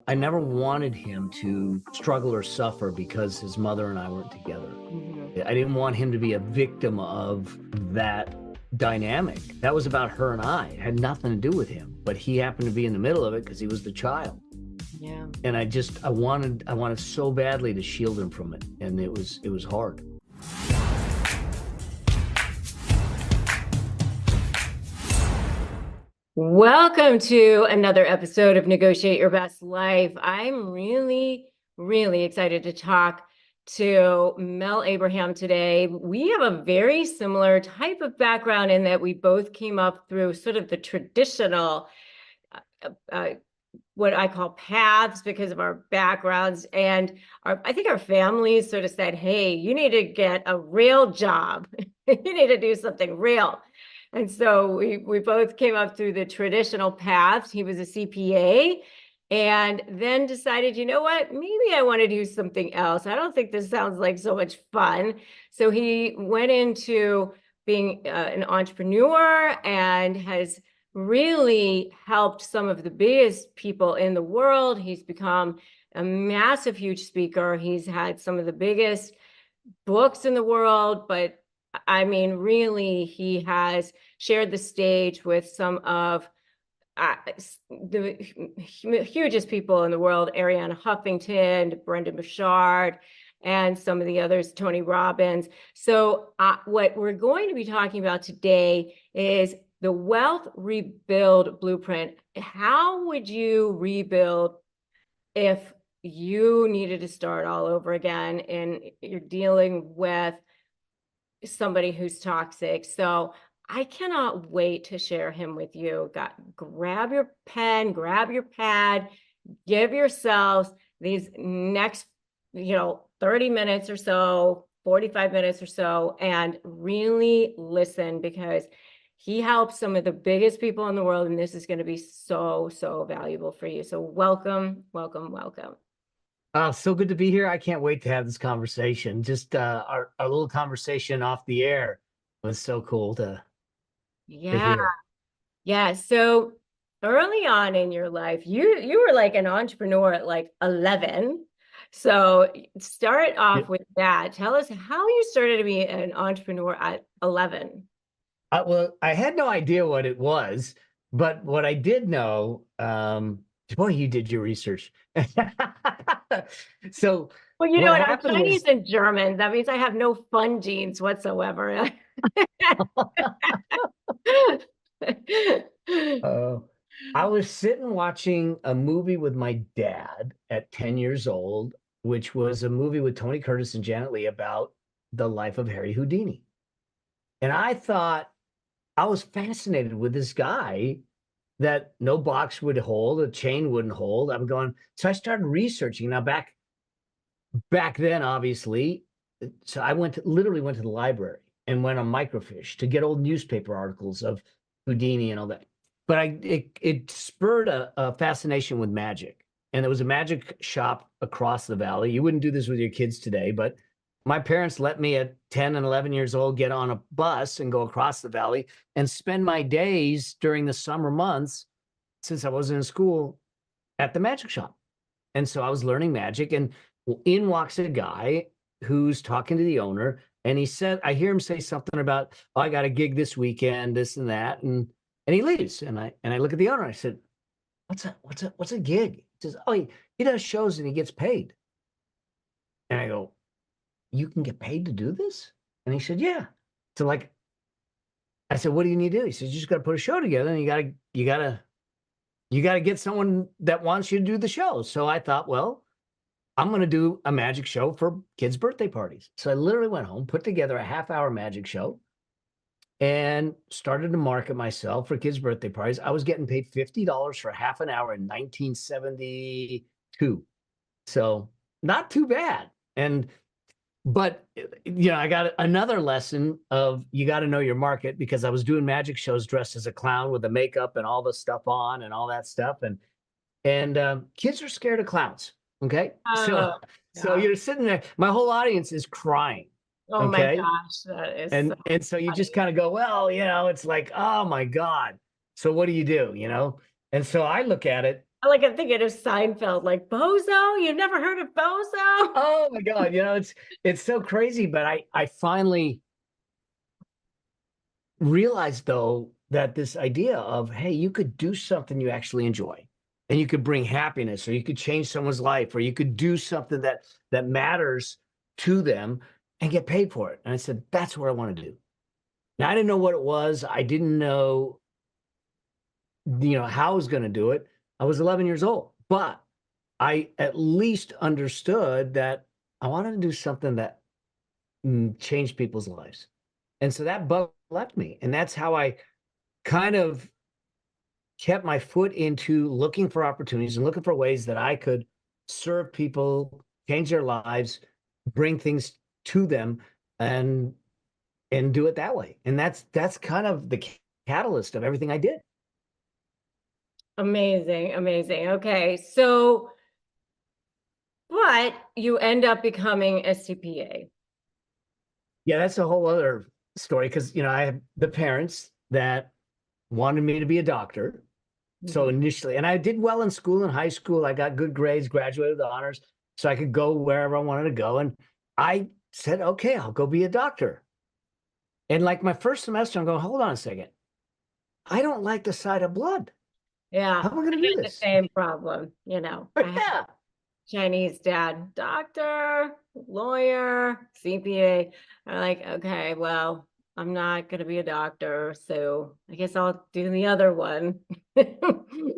I never wanted him to struggle or suffer because his mother and I weren't together. I didn't want him to be a victim of that dynamic. That was about her and I. It had nothing to do with him, but he happened to be in the middle of it because he was the child. Yeah. And I wanted so badly to shield him from it, and it was hard. Welcome to another episode of Negotiate Your Best Life. I'm really, really excited to talk to Mel Abraham today. We have a very similar type of background in that we both came up through sort of the traditional, what I call paths because of our backgrounds. And I think our families sort of said, hey, you need to get a real job. You need to do something real. And so we both came up through the traditional paths. He was a CPA and then decided, you know what, maybe I want to do something else. I don't think this sounds like so much fun. So he went into being an entrepreneur and has really helped some of the biggest people in the world. He's become a massive, huge speaker. He's had some of the biggest books in the world, but I mean, really, he has shared the stage with some of the hugest people in the world, Arianna Huffington, Brendan Burchard, and some of the others, Tony Robbins. So what we're going to be talking about today is the Wealth Rebuild Blueprint. How would you rebuild if you needed to start all over again and you're dealing with somebody who's toxic? So I cannot wait to share him with you. Grab your pen, grab your pad, give yourselves these next, 30 minutes or so, 45 minutes or so, and really listen, because he helps some of the biggest people in the world, and this is going to be so, so valuable for you. So welcome, welcome, welcome. So good to be here. I can't wait to have this conversation. Just our little conversation off the air was so cool to hear. Yeah. So early on in your life, you were like an entrepreneur at like 11. So start off with that. Tell us how you started to be an entrepreneur at 11. Well, I had no idea what it was, but what I did know, boy, you did your research. So Well, you know what what? I'm happened Chinese was, and German. That means I have no fun genes whatsoever. I was sitting watching a movie with my dad at 10 years old, which was a movie with Tony Curtis and Janet Leigh about the life of Harry Houdini. And I was fascinated with this guy that no box would hold, a chain wouldn't hold. So I started researching. Now back then, obviously, so I literally went to the library and went on microfiche to get old newspaper articles of Houdini and all that. But it spurred a fascination with magic. And there was a magic shop across the valley. You wouldn't do this with your kids today, but my parents let me at 10 and 11 years old get on a bus and go across the valley and spend my days during the summer months, since I wasn't in school, at the magic shop. And so I was learning magic, and in walks a guy who's talking to the owner. And I hear him say something about, oh, I got a gig this weekend, this and that. And he leaves. And I look at the owner. I said, what's a gig? He says, oh, he does shows and he gets paid. And I go, you can get paid to do this? And he said, yeah. So I said, what do you need to do? He says, you just got to put a show together, and you gotta get someone that wants you to do the show. So I thought, well, I'm going to do a magic show for kids' birthday parties. So I literally went home, put together a half-hour magic show, and started to market myself for kids' birthday parties. I was getting paid $50 for half an hour in 1972. So not too bad. But I got another lesson of you got to know your market, because I was doing magic shows dressed as a clown with the makeup and all the stuff on and all that stuff. And kids are scared of clowns. Okay. So you're sitting there, my whole audience is crying. Oh okay. My gosh, that is And so you just kind of go, well, it's like, oh my God. So what do? And so I look at it I'm thinking of Seinfeld, like Bozo. You've never heard of Bozo? Oh my God, it's so crazy, but I finally realized though that this idea of, hey, you could do something you actually enjoy and you could bring happiness, or you could change someone's life, or you could do something that matters to them and get paid for it. And I said, that's what I want to do. Now I didn't know what it was. I didn't know, how I was going to do it. I was 11 years old, but I at least understood that I wanted to do something that changed people's lives. And so that bug left me. And that's how I kind of kept my foot into looking for opportunities and looking for ways that I could serve people, change their lives, bring things to them, and do it that way. And that's kind of the catalyst of everything I did. Amazing, amazing. Okay, so but you end up becoming a CPA. Yeah, that's a whole other story because I have the parents that wanted me to be a doctor. So Mhm. initially, and I did well in school, in high school, I got good grades, graduated with honors, so I could go wherever I wanted to go. And I said, okay, I'll go be a doctor. And like my first semester, I'm going, hold on a second. I don't like the sight of blood. Yeah, How am I going I to do had the this? same problem. I had Yeah. Chinese dad, doctor, lawyer, CPA. I'm like, okay, well, I'm not going to be a doctor, so I guess I'll do the other one.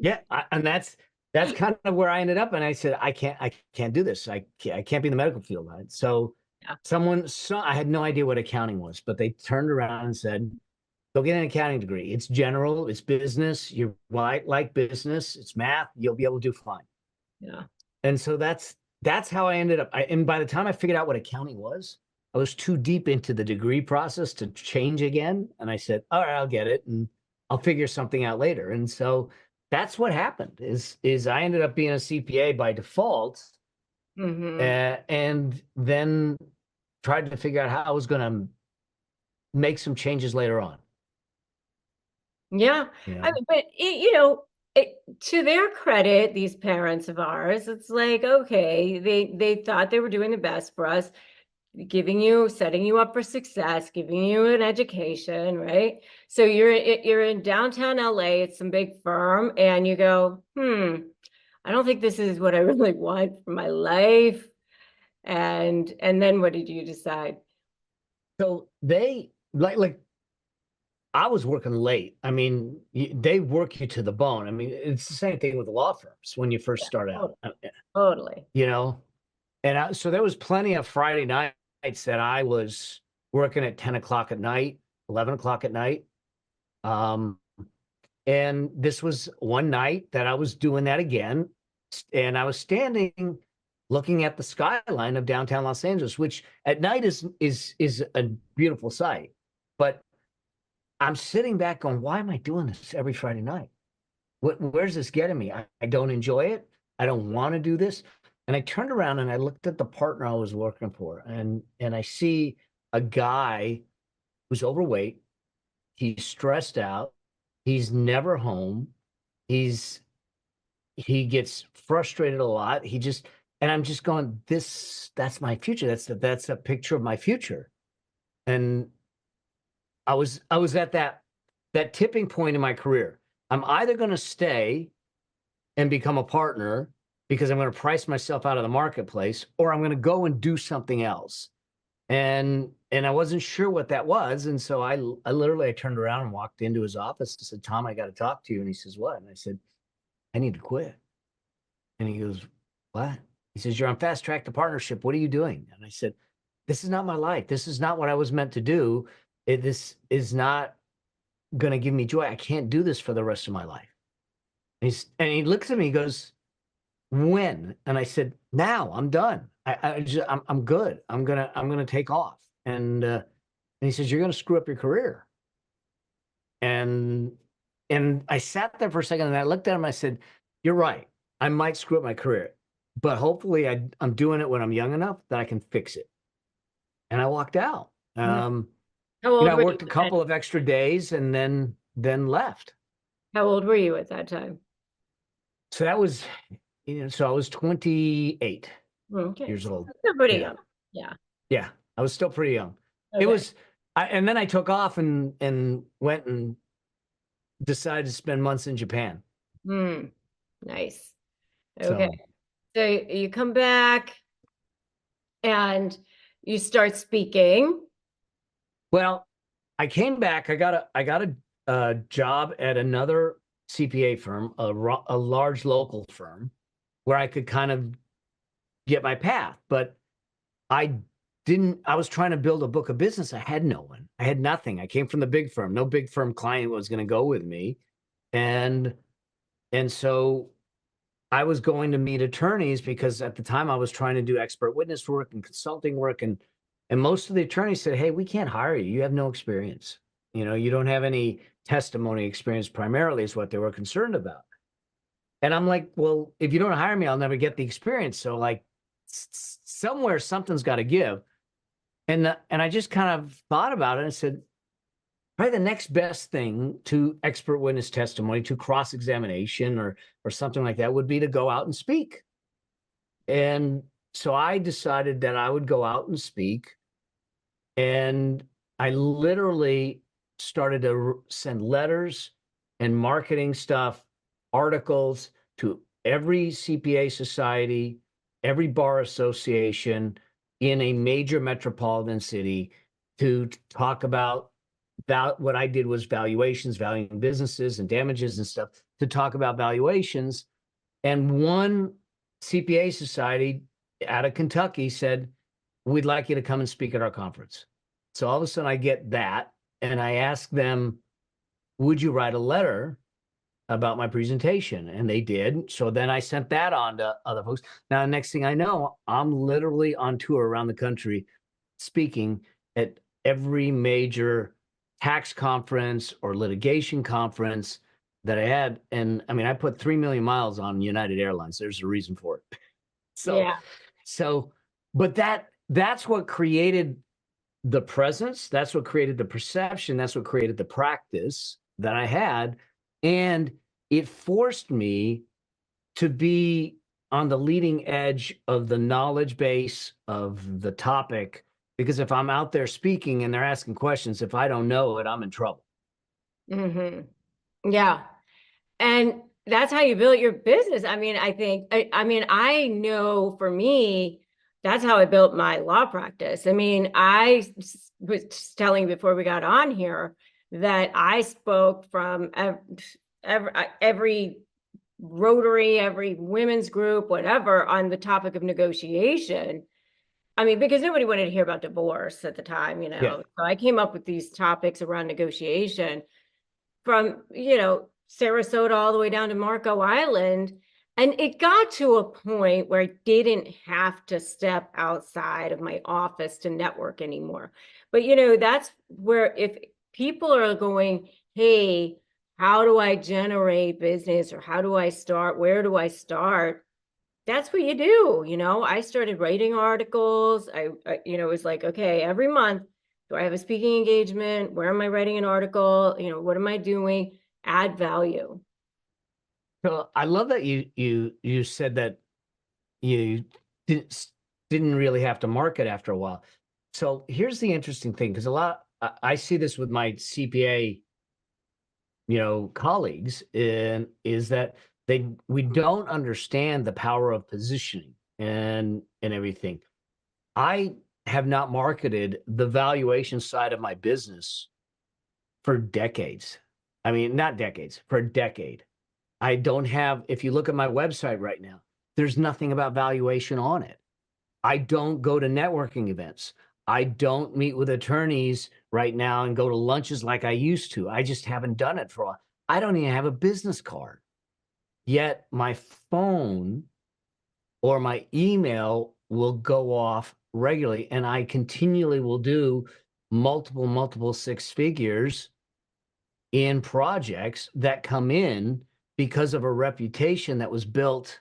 Yeah. And that's kind of where I ended up. And I said, I can't do this. I can't be in the medical field. Right? So Yeah, I had no idea what accounting was, but they turned around and said, go get an accounting degree. It's general, it's business. You like business, it's math, you'll be able to do fine. yeah. And so that's how I ended up. And by the time I figured out what accounting was, I was too deep into the degree process to change again. And I said, all right, I'll get it and I'll figure something out later. And so that's what happened is I ended up being a CPA by default, Hmm. and then tried to figure out how I was going to make some changes later on. Yeah. You I know, mean, but to their credit, these parents of ours, it's like, okay, they thought they were doing the best for us, setting you up for success, giving you an education, right? So you're in downtown LA, it's some big firm, and you go, I don't think this is what I really want for my life. And then what did you decide? so they like I was working late. I mean, they work you to the bone. I mean, it's the same thing with law firms when you first Yeah, start out, totally. Totally. you know. So there was plenty of Friday nights that I was working at 10 o'clock at night, 11 o'clock at night. Um, and this was one night that I was doing that again, and I was standing looking at the skyline of downtown Los Angeles, which at night is a beautiful sight. But I'm sitting back going, why am I doing this every Friday night? Where's this getting me? I don't enjoy it. I don't want to do this. And I turned around and I looked at the partner I was working for, and I see a guy who's overweight. He's stressed out. He's never home. He's he gets frustrated a lot. And I'm just going, that's my future. That's a picture of my future. And I was at that tipping point in my career. I'm either going to stay and become a partner because I'm going to price myself out of the marketplace, or I'm going to go and do something else. And I wasn't sure what that was. And so I literally I turned around and walked into his office and said, Tom, I got to talk to you. And he says, what? And I said, I need to quit. And he goes, what? He says, you're on fast track to partnership. What are you doing? And I said, this is not my life. This is not what I was meant to do. This is not going to give me joy. I can't do this for the rest of my life. And he looks at me, he goes, when? And I said, now. I'm done. I'm good. I'm gonna take off. And he says, you're gonna screw up your career. And I sat there for a second and I looked at him. I said, you're right. I might screw up my career, but hopefully I'm doing it when I'm young enough that I can fix it. And I walked out. Yeah. How old I were you worked a couple of extra days and then left. How old were you at that time? So that was, so I was 28 Okay, years so old. still pretty Yeah. young. Yeah. Yeah. I was still pretty young. It Okay. was, and then I took off and went and decided to spend months in Japan. Nice. Okay. So, So you come back and you start speaking. well, I came back. I got a job at another CPA firm, a large local firm, where I could kind of get my path. But I didn't. I was trying to build a book of business. I had no one. I had nothing. I came from the big firm. No big firm client was going to go with me, and so I was going to meet attorneys because at the time I was trying to do expert witness work and consulting work, and most of the attorneys said, "Hey, we can't hire you. You have no experience. You don't have any testimony experience." Primarily, is what they were concerned about. And I'm like, "Well, if you don't hire me, I'll never get the experience. So, like, somewhere something's got to give." And I just kind of thought about it and said, probably the next best thing to expert witness testimony, to cross examination or something like that, would be to go out and speak. And so I decided that I would go out and speak. And I literally started to send letters and marketing stuff, articles to every CPA society, every bar association in a major metropolitan city to talk about what I did was valuations, valuing businesses and damages and stuff, to talk about valuations. And one CPA society out of Kentucky said, "We'd like you to come and speak at our conference." So all of a sudden I get that, and I ask them, "Would you write a letter about my presentation?" And they did. So then I sent that on to other folks. Now, next thing I know, I'm literally on tour around the country speaking at every major tax conference or litigation conference that I had. And I mean, I put 3 million miles on United Airlines. There's a reason for it. So, Yeah. so, but that's what created the presence. That's what created the perception. That's what created the practice that I had. And it forced me to be on the leading edge of the knowledge base of the topic. Because if I'm out there speaking and they're asking questions, if I don't know it, I'm in trouble. hmm Yeah. And that's how you build your business. I mean, I know for me, that's how I built my law practice. I mean, was telling you before we got on here that I spoke from every Rotary, every women's group, whatever, on the topic of negotiation. I mean, because nobody wanted to hear about divorce at the time, Yeah. So I came up with these topics around negotiation from, Sarasota all the way down to Marco Island. And it got to a point where I didn't have to step outside of my office to network anymore. But, that's where if people are going, hey, how do I generate business, or how do I start? Where do I start? That's what you do. I started writing articles. It was like, okay, every month, do I have a speaking engagement? Where am I writing an article? What am I doing? Add value. So I love that you said that you didn't didn't really have to market after a while. So here's the interesting thing, because I see this with my CPA, colleagues, and is that we don't understand the power of positioning and everything. I have not marketed the valuation side of my business for decades. I mean, not decades, for a decade. I don't have, if you look at my website right now, there's nothing about valuation on it. I don't go to networking events. I don't meet with attorneys right now and go to lunches like I used to. I just haven't done it for a while. I don't even have a business card. Yet my phone or my email will go off regularly, and I continually will do multiple six figures in projects that come in because of a reputation that was built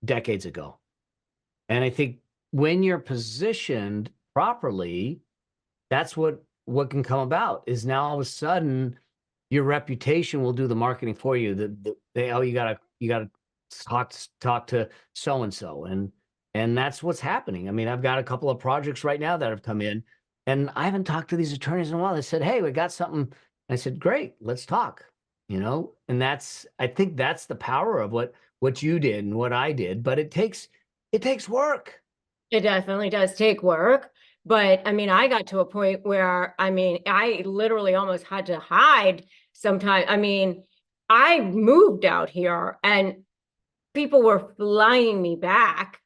decades ago. And I think when you're positioned properly, that's what can come about, is now all of a sudden your reputation will do the marketing for you. Oh, you gotta talk to so and so, and that's what's happening. I mean, I've got a couple of projects right now that have come in, and I haven't talked to these attorneys in a while. They said, "Hey, we got something." I said, "Great, let's talk." And I think that's the power of what you did and what I did, but it takes work. It definitely does take work. But I mean, I got to a point where, I mean, I literally almost had to hide sometimes. I mean, I moved out here and people were flying me back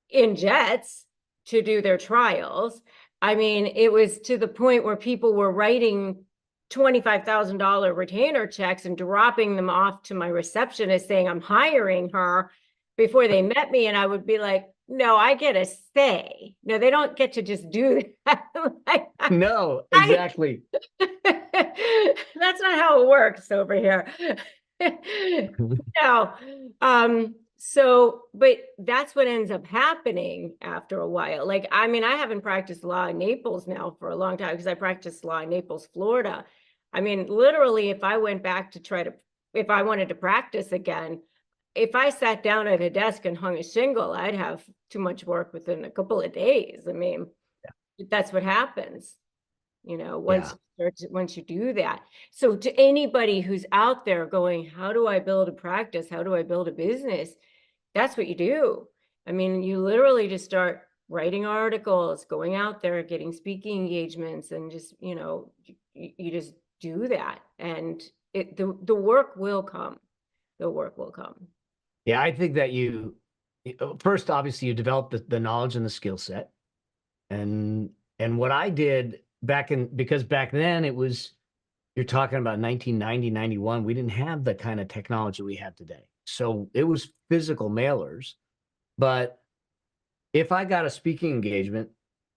in jets to do their trials. I mean, it was to the point where people were writing $25,000 retainer checks and dropping them off to my receptionist saying, I'm hiring her before they met me. And I would be like, no, I get a say. No, they don't get to just do that. Like, No, exactly. that's not how it works over here. No. But that's what ends up happening after a while. Like, I mean, I haven't practiced law in Naples now for a long time because I practiced law in Naples, Florida. I mean, literally, if I went back to if I wanted to practice again, if I sat down at a desk and hung a shingle, I'd have too much work within a couple of days. I mean, that's what happens, Yeah. once you do that. So to anybody who's out there going, how do I build a practice? How do I build a business? That's what you do. I mean, you literally just start writing articles, going out there, getting speaking engagements, and just, you just do that. And the work will come. The work will come. Yeah, I think that first, obviously, you develop the knowledge and the skill set. And what I did because back then you're talking about 1990, 91, we didn't have the kind of technology we have today. So it was physical mailers. But if I got a speaking engagement,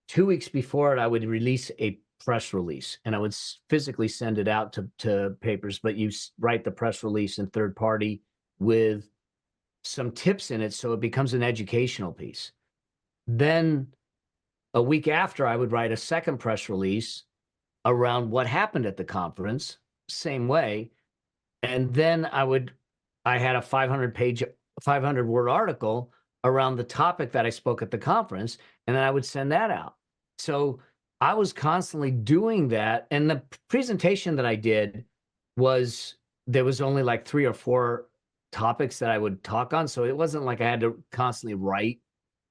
2 weeks before it, I would release a press release and I would physically send it out to papers, but you write the press release in third party with some tips in it. So it becomes an educational piece. Then a week after, I would write a second press release around what happened at the conference, same way. And then I had a 500-word article around the topic that I spoke at the conference, and then I would send that out. So I was constantly doing that. And the presentation that I did there was only like 3 or 4 topics that I would talk on. So it wasn't like I had to constantly write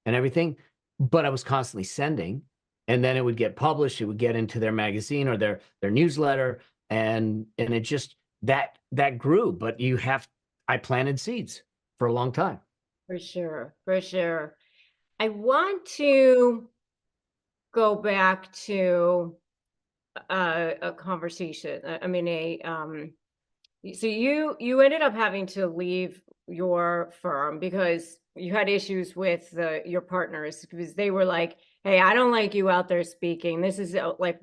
and everything, but I was constantly sending, and then it would get published. It would get into their magazine or their newsletter, and it just that grew. But I planted seeds for a long time. For sure. For sure. I want to go back to a conversation. I mean, so you ended up having to leave your firm because you had issues with your partners, because they were like, hey, I don't like you out there speaking. This is like,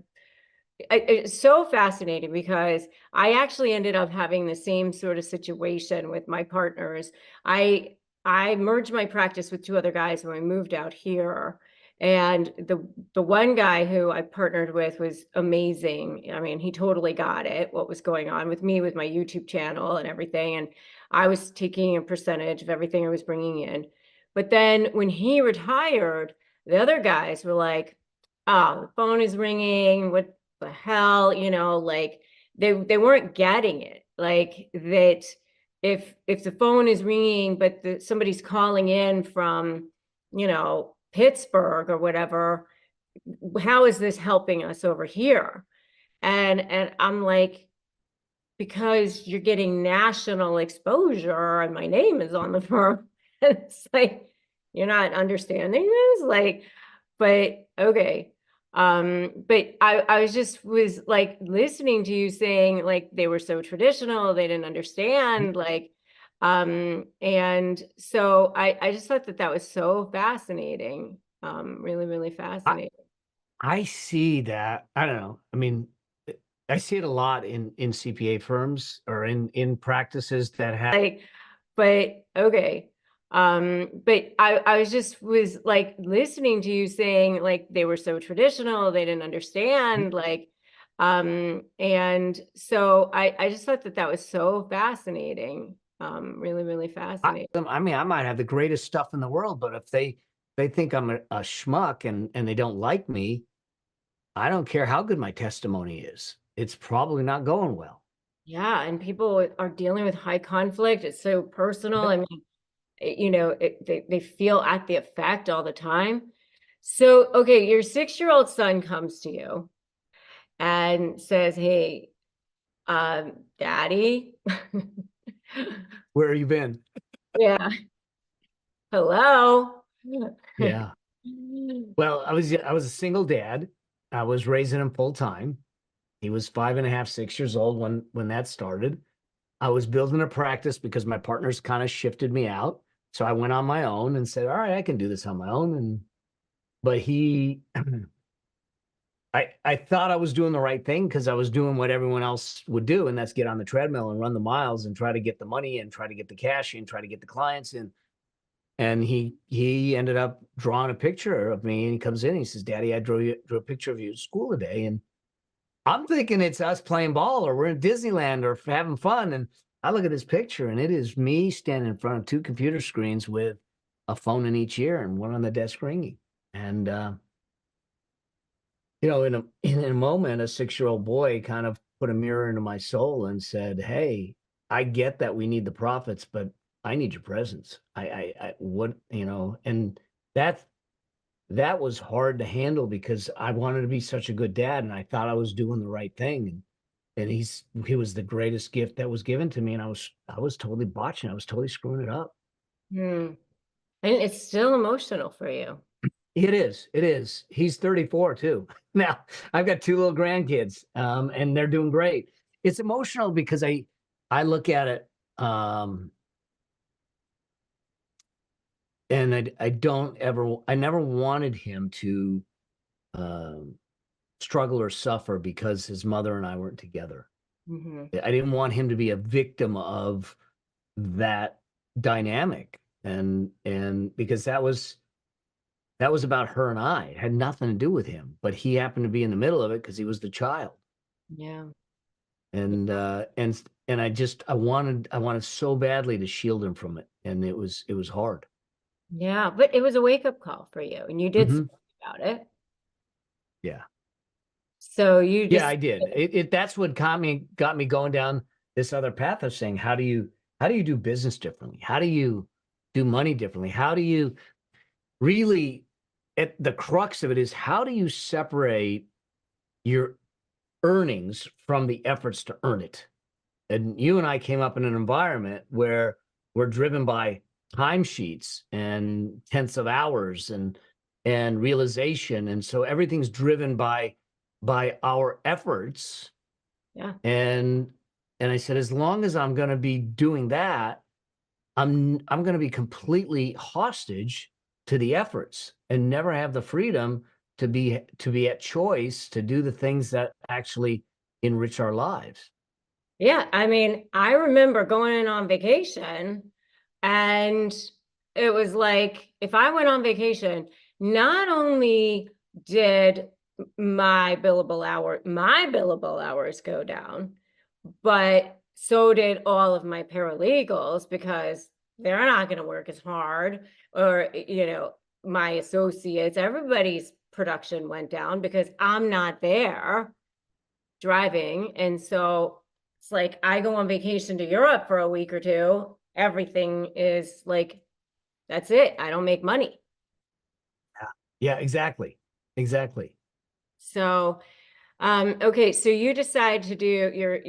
it's so fascinating because I actually ended up having the same sort of situation with my partners. I merged my practice with 2 other guys when I moved out here. And the one guy who I partnered with was amazing. I mean, he totally got it, what was going on with me, with my YouTube channel and everything. And I was taking a percentage of everything I was bringing in. But then when he retired, the other guys were like, oh, the phone is ringing. What the hell? Like they weren't getting it. Like that if the phone is ringing, but somebody's calling in from, Pittsburgh or whatever, how is this helping us over here? And I'm like, because you're getting national exposure and my name is on the firm. And it's like, you're not understanding this? Like, but okay. But I was like listening to you saying like they were so traditional, they didn't understand, like, and so I just thought that was so fascinating. Really, really I, fascinating. I see that. I don't know. I mean, I see it a lot in CPA firms or in practices that have. Like, but okay. But I was like listening to you saying like they were so traditional, they didn't understand, like, and so I just thought that was so fascinating. Really, really fascinating. I mean, I might have the greatest stuff in the world, but if they think I'm a schmuck and they don't like me, I don't care how good my testimony is. It's probably not going well. Yeah, and people are dealing with high conflict. It's so personal. Yep. I mean, they feel at the effect all the time. So, okay, your 6-year-old son comes to you and says, "Hey, Daddy, Where have you been? yeah, hello." Yeah. Well, I was a single dad. I was raising him full time. He was 5.5, 6 years old when that started. I was building a practice because my partners kind of shifted me out. So I went on my own and said, all right, I can do this on my own. But I thought I was doing the right thing because I was doing what everyone else would do, and that's get on the treadmill and run the miles and try to get the money and try to get the cash in, try to get the clients in. And he ended up drawing a picture of me, and he comes in and he says, Daddy, I drew a picture of you at school today. And I'm thinking it's us playing ball or we're in Disneyland or having fun. And I look at this picture and it is me standing in front of 2 computer screens with a phone in each ear and one on the desk ringing. And in a moment, a 6-year-old boy kind of put a mirror into my soul and said, "Hey, I get that we need the profits, but I need your presence. I what and that that was hard to handle because I wanted to be such a good dad and I thought I was doing the right thing. And he was the greatest gift that was given to me, and I was totally botching. I was totally screwing it up. Hmm. And it's still emotional for you. It is. It is. He's 34 too. Now, I've got 2 little grandkids, and they're doing great. It's emotional because I look at it, and I never wanted him to um, struggle or suffer because his mother and I weren't together. Hmm. I didn't want him to be a victim of that dynamic, and because that was about her and I. It had nothing to do with him, but he happened to be in the middle of it because he was the child. Yeah. And I wanted so badly to shield him from it, and it was hard. Yeah. But it was a wake-up call for you, and you did Hmm. something about it. Yeah, So you yeah, just, I did. That's what got me going down this other path of saying, how do you do business differently? How do you do money differently? How do you really, at the crux of it is, how do you separate your earnings from the efforts to earn it? And you and I came up in an environment where we're driven by timesheets and tenths of hours and realization, and so everything's driven by our efforts. yeah. And I said, as long as I'm going to be doing that, I'm going to be completely hostage to the efforts and never have the freedom to be at choice to do the things that actually enrich our lives. Yeah. I mean, I remember going on vacation, and it was like if I went on vacation, not only did my billable hours go down, but so did all of my paralegals because they're not going to work as hard, or my associates, everybody's production went down because I'm not there driving. And so it's like I go on vacation to Europe for a week or two, everything is like, that's it, I don't make money. Yeah, exactly. Exactly. So okay, so you decide to do your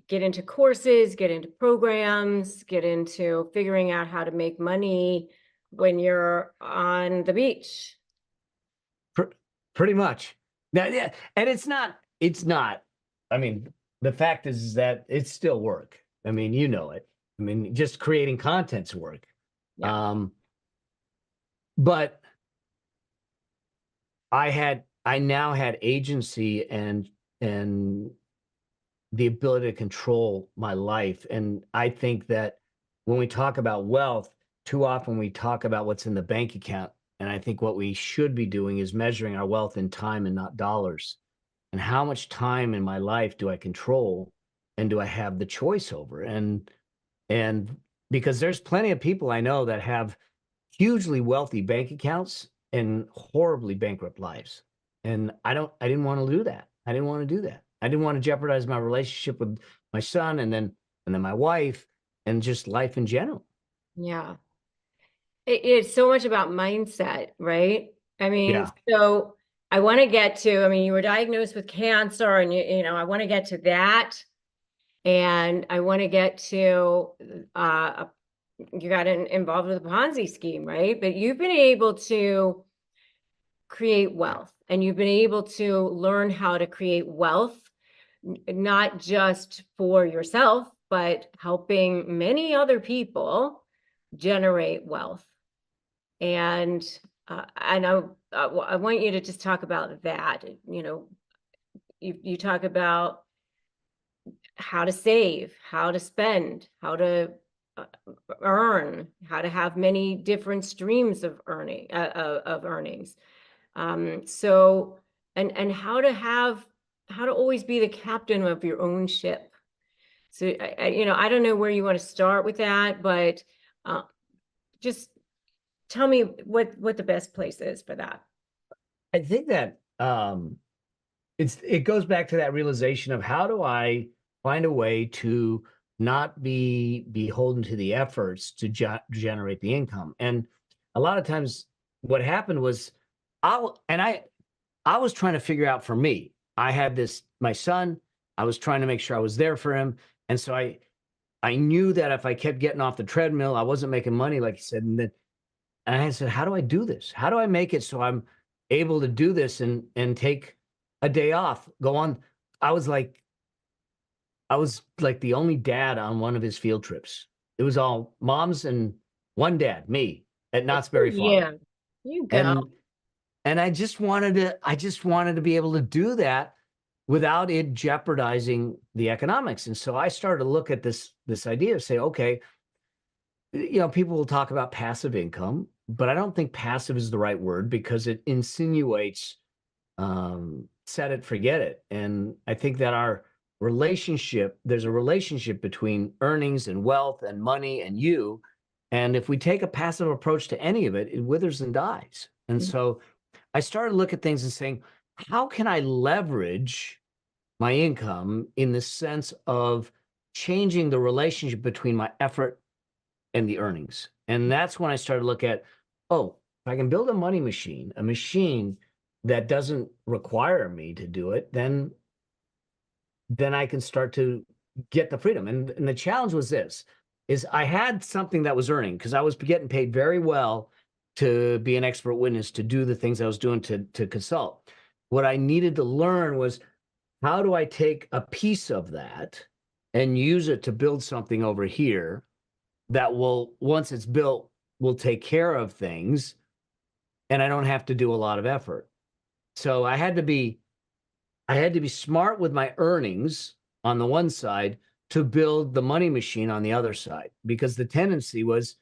get into courses, get into programs, get into figuring out how to make money when you're on the beach. Pr Pretty much. Now, yeah, and it's not, I mean, the fact is that it's still work. I mean, you know it. I mean, just creating content's work. Yeah. Um, but I now had agency and the ability to control my life. And I think that when we talk about wealth, too often we talk about what's in the bank account. And I think what we should be doing is measuring our wealth in time and not dollars. And how much time in my life do I control and do I have the choice over? And because there's plenty of people I know that have hugely wealthy bank accounts and horribly bankrupt lives. And I didn't want to do that. I didn't want to do that. I didn't want to jeopardize my relationship with my son and then my wife and just life in general. Yeah. It's so much about mindset, right? I mean, Yeah. so I want to get to, I mean, you were diagnosed with cancer and you know, I want to get to that. And I want to get to uh you got involved with a Ponzi scheme, right? But you've been able to create wealth and you've been able to learn how to create wealth, not just for yourself, but helping many other people generate wealth. And I want you to just talk about that. You know, you talk about how to save, how to spend, how to uh, earn, how to have many different streams of earnings. So and how to always be the captain of your own ship. So you know, I don't know where you want to start with that, but uh, just tell me what the best place is for that. I think that it goes back to that realization of how do I find a way to not be beholden to the efforts to generate the income. And a lot of times what happened was I was trying to figure out for me. I had this my son, I was trying to make sure I was there for him. And so I knew that if I kept getting off the treadmill, I wasn't making money, like you said. And I said, how do I do this? How do I make it so I'm able to do this and take a day off, go on? I was like, I was like the only dad on one of his field trips. It was all moms and one dad, me, at Knott's Oh Berry Farm. yeah, you go. And and I just wanted to be able to do that without it jeopardizing the economics. And so I started to look at this idea of say, okay, people will talk about passive income, but I don't think passive is the right word because it insinuates set it, forget it. And I think that there's a relationship between earnings and wealth and money and you. And if we take a passive approach to any of it, it withers and dies. And so I started to look at things and saying, how can I leverage my income in the sense of changing the relationship between my effort and the earnings? And that's when I started to look at, oh, if I can build a money machine, a machine that doesn't require me to do it, then I can start to get the freedom. And the challenge was this is I had something that was earning because I was getting paid very well to be an expert witness, to do the things I was doing to consult. What I needed to learn was how do I take a piece of that and use it to build something over here that will, once it's built, will take care of things and I don't have to do a lot of effort. So I had to be smart with my earnings on the one side to build the money machine on the other side because the tendency was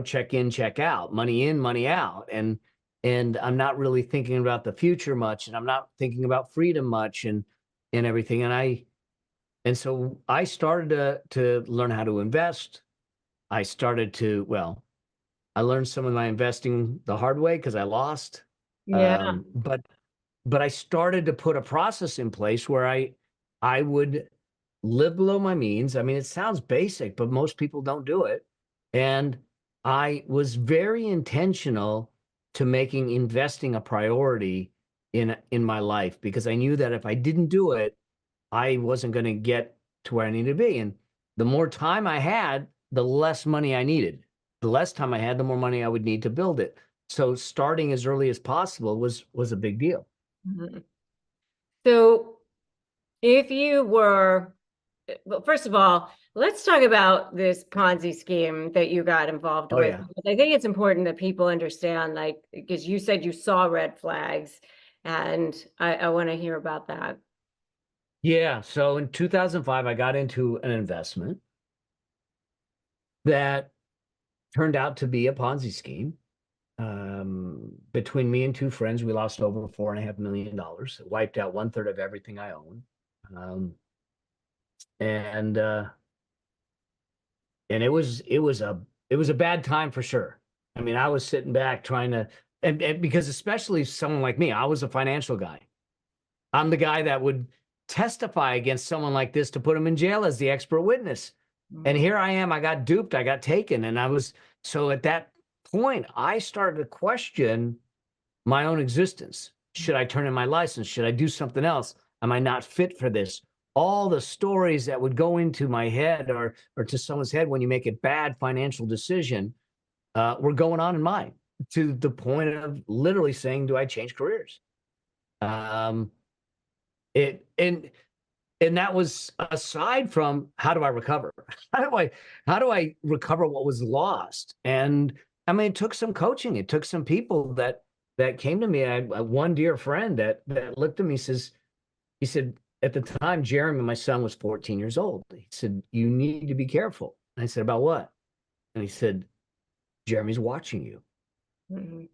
check in, check out, money in, money out. And I'm not really thinking about the future much and I'm not thinking about freedom much and everything. And so I started to learn how to invest. I started to, well, I learned some of my investing the hard way because I lost. Yeah. But I started to put a process in place where I would live below my means. I mean, it sounds basic, but most people don't do it. And I was very intentional to making investing a priority in my life because I knew that if I didn't do it, I wasn't going to get to where I needed to be. And the more time I had, the less money I needed. The less time I had, the more money I would need to build it. So starting as early as possible was a big deal. Mhm. So if you were, well, first of all, let's talk about this Ponzi scheme that you got involved Oh with. yeah. I think it's important that people understand, like, because you said you saw red flags, and I want to hear about that. Yeah. So in 2005, I got into an investment that turned out to be a Ponzi scheme. Between me and two friends, we lost over $4.5 million. It wiped out one third of everything I own. Um, and And it was a bad time for sure. I mean, I was sitting back trying to, and because especially someone like me, I was a financial guy. I'm the guy that would testify against someone like this to put him in jail as the expert witness. And Mm. here I am, I got duped, I got taken. And I was, so at that point, I started to question my own existence. Should I turn in my license? Should I do something else? Am I not fit for this? All the stories that would go into my head or to someone's head when you make a bad financial decision were going on in mine, to the point of literally saying, do I change careers? Um, it and that was aside from how do I recover? How do I recover what was lost? And I mean, it took some coaching. It took some people that came to me. I one dear friend that looked at me, he said at the time Jeremy, my son, was 14 years old. He said, you need to be careful. And I said, about what? And he said, Jeremy's watching you. Mhm.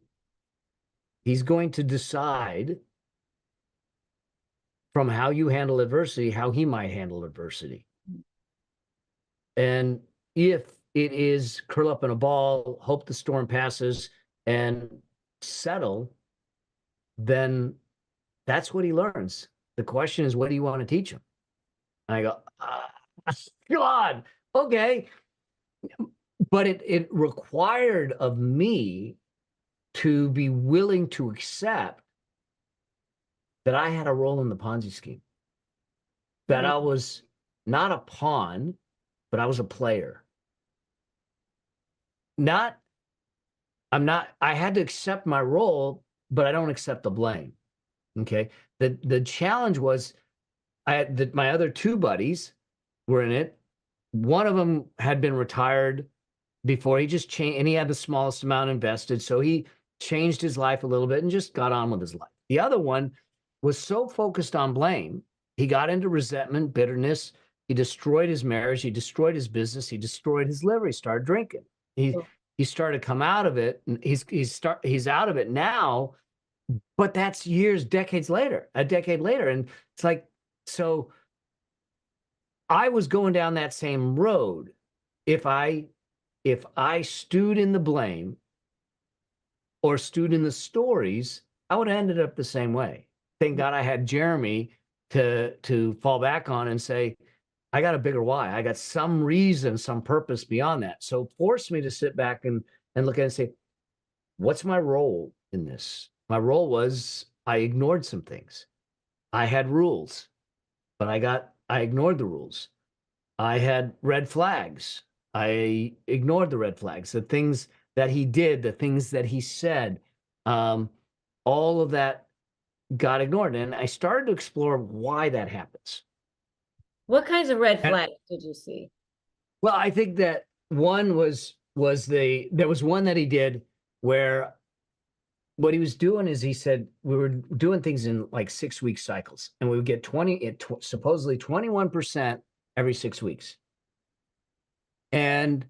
He's going to decide from how you handle adversity, how he might handle adversity. And if it is curl up in a ball, hope the storm passes, and settle, then that's what he learns. The question is, what do you want to teach him? And I go, God, okay. But it required of me to be willing to accept that I had a role in the Ponzi scheme, that I Mhm. was not a pawn, but I was a player. Not, I had to accept my role, but I don't accept the blame. Okay. The challenge was my other two buddies were in it. One of them had been retired before. He just changed, and he had the smallest amount invested. So he changed his life a little bit and just got on with his life. The other one was so focused on blame, he got into resentment, bitterness. He destroyed his marriage. He destroyed his business. He destroyed his liver. He started drinking. He Oh. he started to come out of it. And he's out of it now, but that's years, decades later, a decade later. And it's like, so I was going down that same road. If I stewed in the blame or stewed in the stories, I would have ended up the same way. Thank God I had Jeremy to fall back on and say, I got a bigger why. I got some reason, some purpose beyond that. So it forced me to sit back and look at it and say, what's my role in this? My role was I ignored some things. I had rules, but I ignored the rules. I had red flags. I ignored the red flags, the things that he did, the things that he said. Um, all of that got ignored. And I started to explore why that happens. What kinds of red And flags did you see? well, I think that one there was one that he did where what he was doing is he said we were doing things in like 6 week cycles and we would get supposedly 21% every 6 weeks. And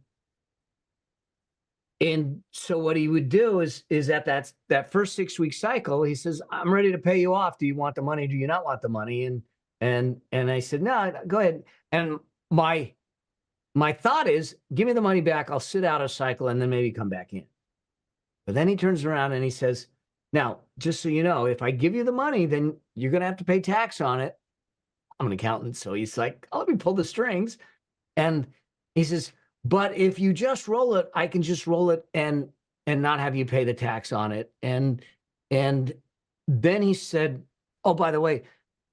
so what he would do is at that first 6 week cycle, he says, I'm ready to pay you off. Do you want the money? Do you not want the money? And I said, no, go ahead. And my thought is, give me the money back. I'll sit out a cycle and then maybe come back in. But then he turns around and he says, now, just so you know, if I give you the money, then you're going to have to pay tax on it. I'm an accountant. So he's like, oh, let me pull the strings. And he says, but if you just roll it, I can just roll it and not have you pay the tax on it. And then he said, oh, by the way,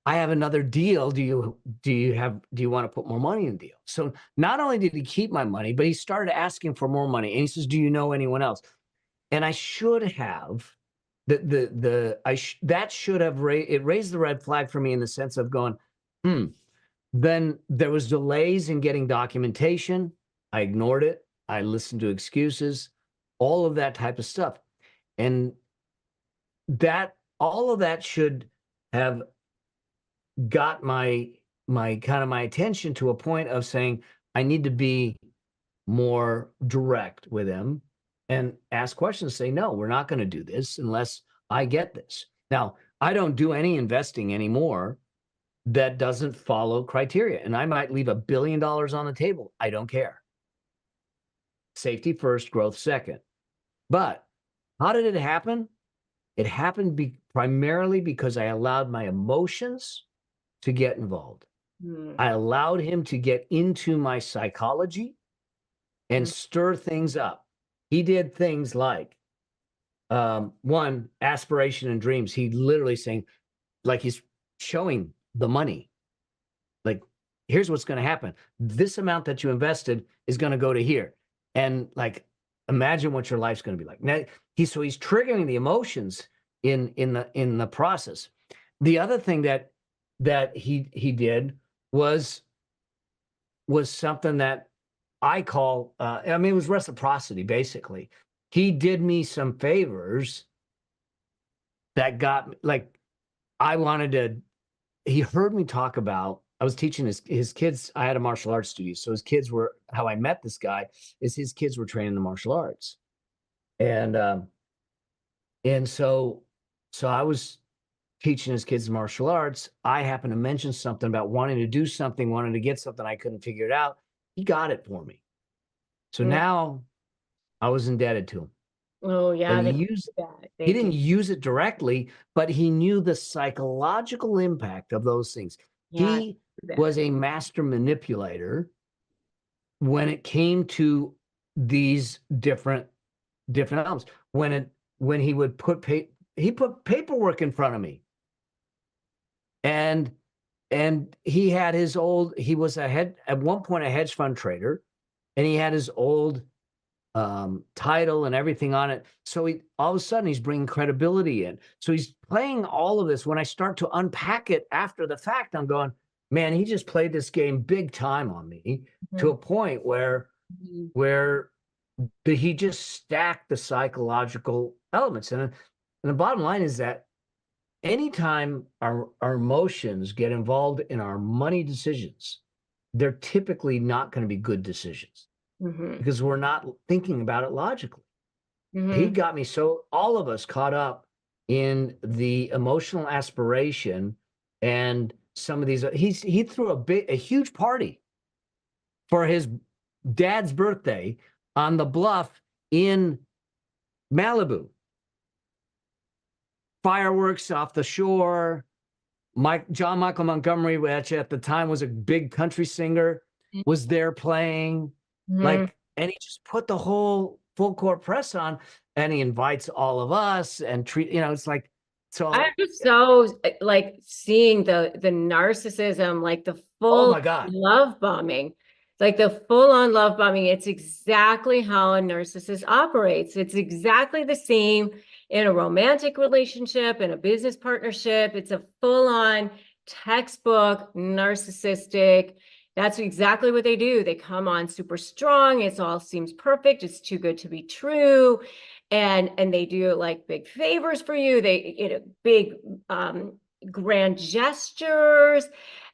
I have another deal. Do you want to put more money in the deal? So not only did he keep my money, but he started asking for more money. And he says, do you know anyone else? And I should have that should have raised the red flag for me in the sense of going, then there was delays in getting documentation. I ignored it. I listened to excuses, all of that type of stuff. And all of that should have got my attention to a point of saying, I need to be more direct with him and ask questions, say, no, we're not going to do this unless I get this. Now, I don't do any investing anymore that doesn't follow criteria. And I might leave $1 billion on the table. I don't care. safety first, growth second. But how did it happen? It happened primarily because I allowed my emotions to get involved. I allowed him to get into my psychology and stir things up. He did things like, one, aspiration and dreams. He literally saying, like he's showing the money. Like, here's what's going to happen. This amount that you invested is going to go to here. And like, imagine what your life's going to be like. Now, he's triggering the emotions in the process. The other thing that he did was something that I call, I mean, it was reciprocity, basically. He did me some favors that got, like, he heard me talk about, I was teaching his kids, I had a martial arts studio. So his kids were, how I met this guy is his kids were training the martial arts. And so I was teaching his kids martial arts. I happened to mention something about wanting to do something, wanting to get something. I couldn't figure it out. He got it for me. So now I was indebted to him. Oh, yeah. And he didn't use it directly, but he knew the psychological impact of those things. Yeah, He was a master manipulator when it came to these different elements. When he would put paperwork in front of me. And he had he was at one point a hedge fund trader, and he had his old title and everything on it. So all of a sudden he's bringing credibility in. So he's playing all of this. When I start to unpack it after the fact, I'm going, man, he just played this game big time on me to a point where he just stacked the psychological elements. And the bottom line is that anytime our emotions get involved in our money decisions, they're typically not going to be good decisions because we're not thinking about it logically. He got me all of us caught up in the emotional aspiration and some of these. He threw a huge party for his dad's birthday on the bluff in Malibu. Fireworks off the shore. John Michael Montgomery, which at the time was a big country singer, was there playing. And he just put the whole full court press on, and he invites all of us and it's like, so I'm just so like seeing the narcissism, like the oh full my God. love bombing, like the full on love bombing. It's exactly how a narcissist operates. It's exactly the same in a romantic relationship, in a business partnership. It's a full on textbook narcissistic. That's exactly what they do. They come on super strong. It all seems perfect. It's too good to be true. And they do like big favors for you. They, big grand gestures,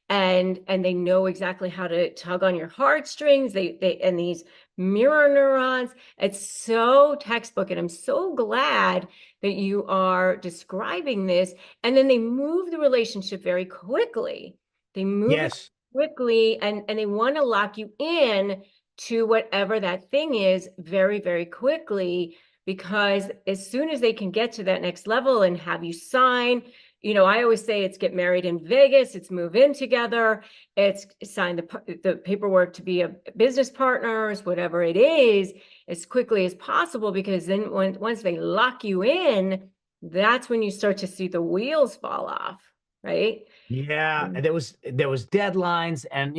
and they know exactly how to tug on your heartstrings. And these mirror neurons. It's so textbook, and I'm so glad that you are describing this. And then they move the relationship very quickly. They move it quickly, and they want to lock you in to whatever that thing is very, very quickly, because as soon as they can get to that next level and have you sign, I always say it's get married in Vegas, it's move in together, it's sign the paperwork to be a business partners, whatever it is, as quickly as possible, because then once they lock you in, that's when you start to see the wheels fall off, right? Yeah, and there was deadlines, and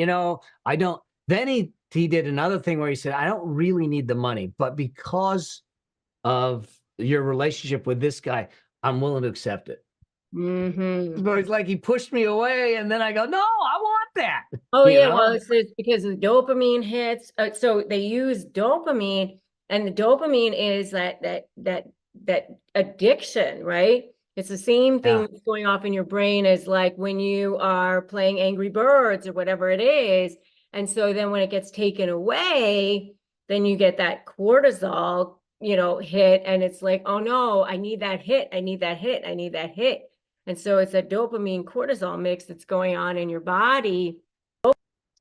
I don't. Then he did another thing where he said, I don't really need the money, but because of your relationship with this guy, I'm willing to accept it. So it's like he pushed me away, and then I go, no, I want that. Oh yeah, well, it's because the dopamine hits. So they use dopamine, and the dopamine is that addiction, right? It's the same thing that's going off in your brain as like when you are playing Angry Birds or whatever it is. And so then when it gets taken away, then you get that cortisol, hit, and it's like, oh no, I need that hit. I need that hit. I need that hit. And so it's a dopamine cortisol mix that's going on in your body.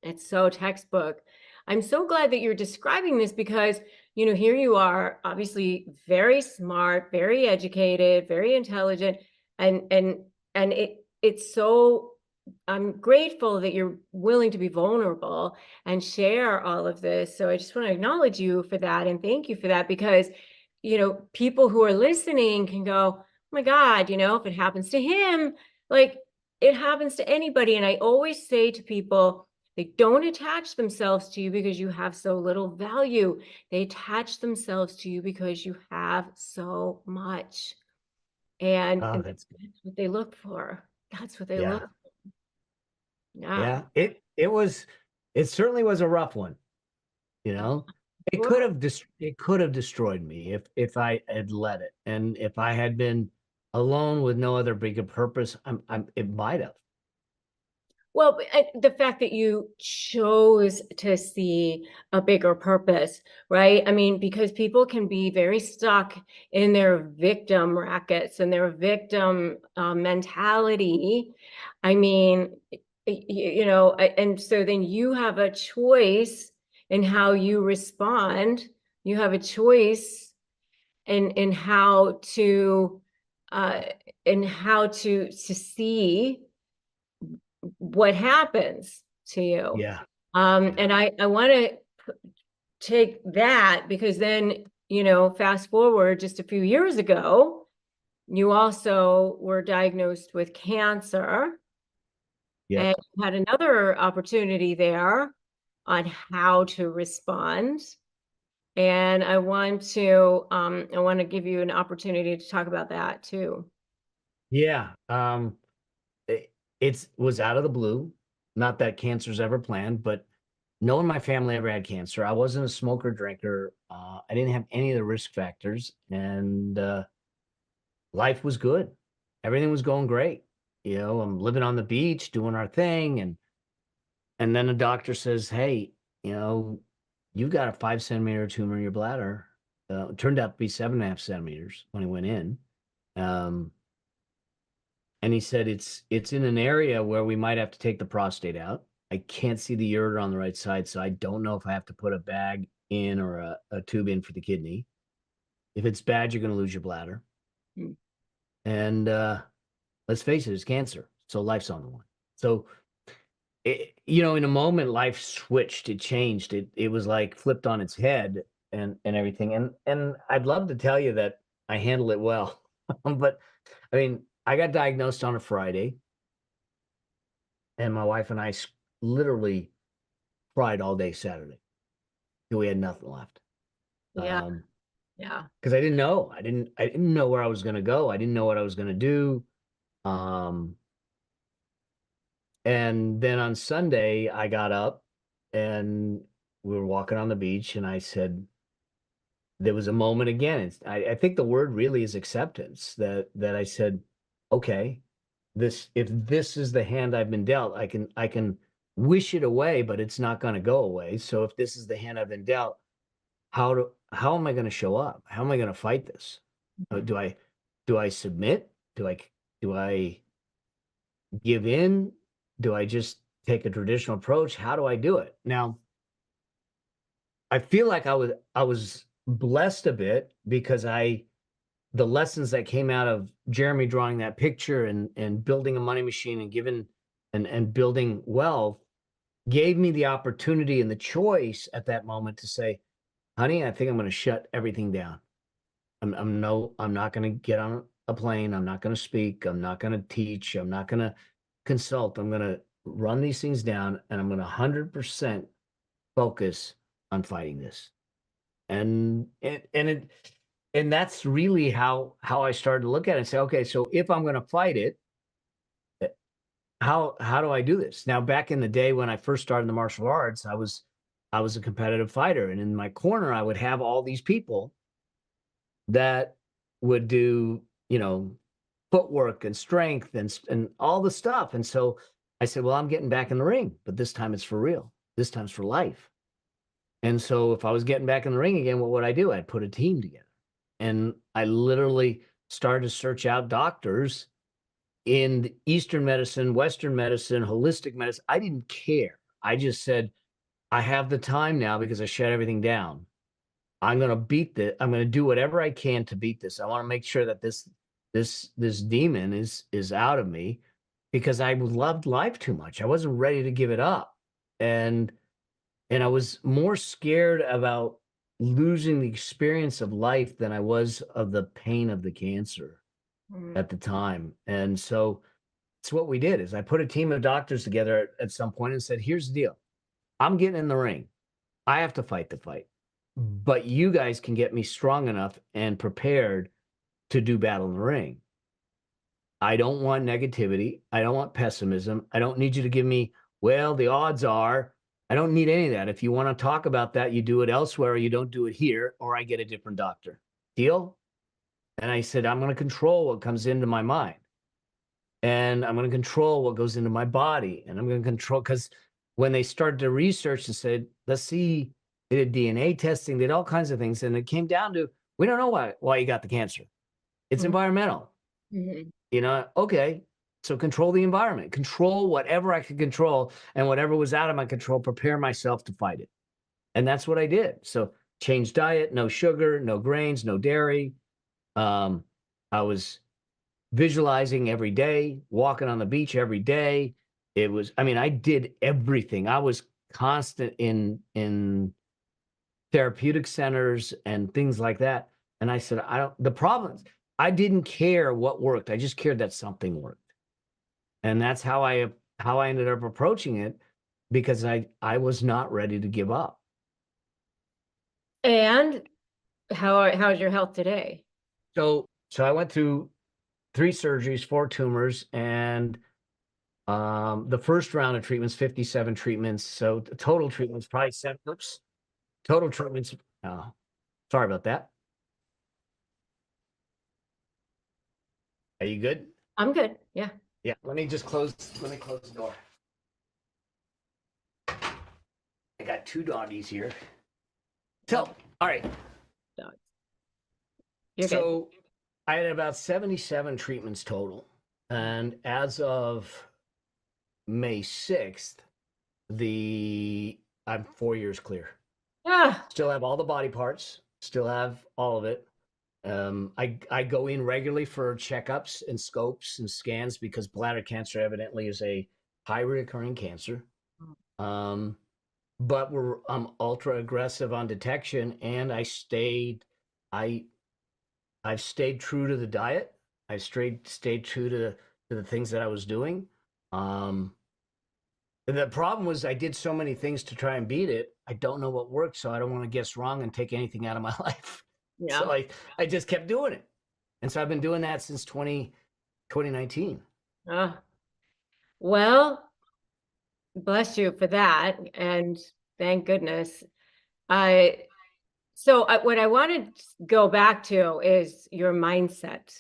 It's so textbook. I'm so glad that you're describing this, because, here you are, obviously very smart, very educated, very intelligent, and it's so, I'm grateful that you're willing to be vulnerable and share all of this. So I just want to acknowledge you for that and thank you for that, because people who are listening can go, oh my God, if it happens to him, like it happens to anybody. And I always say to people, they don't attach themselves to you because you have so little value. They attach themselves to you because you have so much. Oh, And that's good. that's what they look for. That's what they look Yeah. for. Yeah. Yeah. It certainly was a rough one, you know. Well, It could have destroyed me if I had let it. And if I had been alone with no other bigger purpose, it might have. Well, the fact that you chose to see a bigger purpose, right? I mean, because people can be very stuck in their victim rackets and their victim mentality. I mean, and so then you have a choice in how you respond. You have a choice in how to uh, to see what happens to you. Yeah. Yeah. And I want to take that, because then, fast forward just a few years ago, you also were diagnosed with cancer Yes. and had another opportunity there on how to respond. And I want to give you an opportunity to talk about that too. Yeah. It was out of the blue. Not that cancer's ever planned, but no one in my family ever had cancer. I wasn't a smoker, drinker. I didn't have any of the risk factors, and life was good. Everything was going great. I'm living on the beach, doing our thing, and then the doctor says, "Hey, you know, you've got a 5 centimeter tumor in your bladder." It turned out to be 7.5 centimeters when he went in. Um, and he said it's in an area where we might have to take the prostate out. I can't see the ureter on the right side, so I don't know if I have to put a bag in or a tube in for the kidney. If it's bad, you're going to lose your bladder. Mm. And let's face it, it's cancer, so life's on the line. So in a moment, life switched. It changed. It was like flipped on its head and everything. And I'd love to tell you that I handled it well, but I mean, I got diagnosed on a Friday, and my wife and I literally cried all day Saturday. We had nothing left. Yeah, yeah. Because I didn't know. I didn't know where I was going to go. I didn't know what I was going to do. Um, and then on Sunday, I got up and we were walking on the beach, and I said, there was a moment again. I think the word really is acceptance. That I said, okay, if this is the hand I've been dealt, I can wish it away, but it's not going to go away. So if this is the hand I've been dealt, how am I going to show up? How am I going to fight this? Do I submit? Do I give in? Do I just take a traditional approach? How do I do it? Now, I feel like I was blessed a bit because the lessons that came out of Jeremy drawing that picture and building a money machine and giving and building wealth gave me the opportunity and the choice at that moment to say, honey, I think I'm going to shut everything down. I'm not going to get on a plane. I'm not going to speak. I'm not going to teach. I'm not going to consult. I'm going to run these things down, and I'm going to 100% focus on fighting this. And that's really how I started to look at it and say, okay, so if I'm going to fight it, eh, how do I do this? Now, back in the day when I first started the martial arts, I was a competitive fighter, and in my corner, I would have all these people that would do, footwork and strength and all the stuff. And so I said, well, I'm getting back in the ring, but this time it's for real. This time's for life. And so if I was getting back in the ring again, what would I do? I'd put a team together. And I literally started to search out doctors in Eastern medicine, Western medicine, holistic medicine. I didn't care. I just said, I have the time now because I shut everything down. I'm going to beat this. I'm going to do whatever I can to beat this. I want to make sure that this demon is out of me because I loved life too much. I wasn't ready to give it up. And and I was more scared about losing the experience of life than I was of the pain of the cancer Mm. at the time. And so it's what we did is I put a team of doctors together at some point and said, here's the deal. I'm getting in the ring. I have to fight the fight. But you guys can get me strong enough and prepared to do battle in the ring. I don't want negativity. I don't want pessimism. I don't need you to give me, well, the odds are. I don't need any of that. If you want to talk about that, you do it elsewhere or you don't do it here, or I get a different doctor. Deal? And I said, I'm going to control what comes into my mind. And I'm going to control what goes into my body. And I'm going to control, because when they started to research and said, let's see, they did DNA testing, they did all kinds of things. And it came down to, we don't know why you got the cancer. It's Mhm. environmental. Mhm. Okay. So control the environment, control whatever I could control, and whatever was out of my control, prepare myself to fight it. And that's what I did. So change diet, no sugar, no grains, no dairy. Um, I was visualizing every day, walking on the beach every day. I mean, I did everything. I was constant in therapeutic centers and things like that. And I said, the problems, I didn't care what worked. I just cared that something worked. And that's how I ended up approaching it because I was not ready to give up. And how's your health today? So I went through 3 surgeries, 4 tumors, and the first round of treatments, 57 treatments. So the total treatments, probably 7. Oops. Total treatments. Oh, sorry about that. Are you good? I'm good. Yeah. Yeah. Let me close the door. I got 2 doggies here. So, Well, all right. no, you're good. So I had about 77 treatments total. And as of May 6th, I'm 4 years clear. Ah, Still have all the body parts, still have all of it. I go in regularly for checkups and scopes and scans because bladder cancer evidently is a high recurring cancer. Um, but I'm ultra aggressive on detection, and I I've stayed true to the diet. I stayed true to the things that I was doing. Um, the problem was I did so many things to try and beat it. I don't know what worked, so I don't want to guess wrong and take anything out of my life. yeah. So I just kept doing it. And so I've been doing that since 2019. Ah, well, bless you for that, and thank goodness. I what I want to go back to is your mindset.